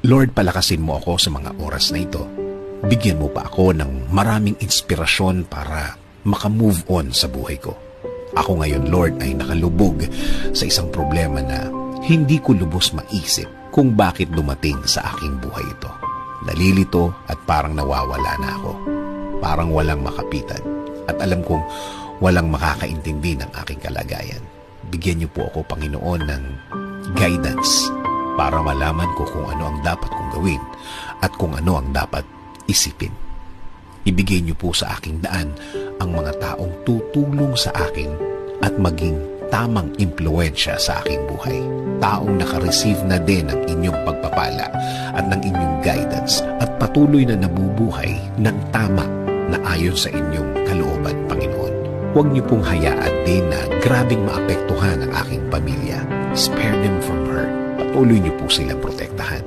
Lord, palakasin mo ako sa mga oras na ito. Bigyan mo pa ako ng maraming inspirasyon para makamove on sa buhay ko. Ako ngayon, Lord, ay nakalubog sa isang problema na hindi ko lubos maisip kung bakit dumating sa aking buhay ito. Nalilito at parang nawawala na ako. Parang walang makapitan. At alam kong walang makakaintindi ng aking kalagayan. Bigyan niyo po ako, Panginoon, ng guidance para malaman ko kung ano ang dapat kong gawin at kung ano ang dapat isipin. Ibigay niyo po sa aking daan ang mga taong tutulong sa akin at maging tamang impluwensya sa aking buhay. Taong nakareceive na din ng inyong pagpapala at ng inyong guidance at patuloy na nabubuhay ng tama na ayon sa inyong kalooban, Panginoon. Huwag niyo pong hayaan din na grabing maapektuhan ang aking pamilya. Spare them from hurt. Patuloy niyo po silang protektahan.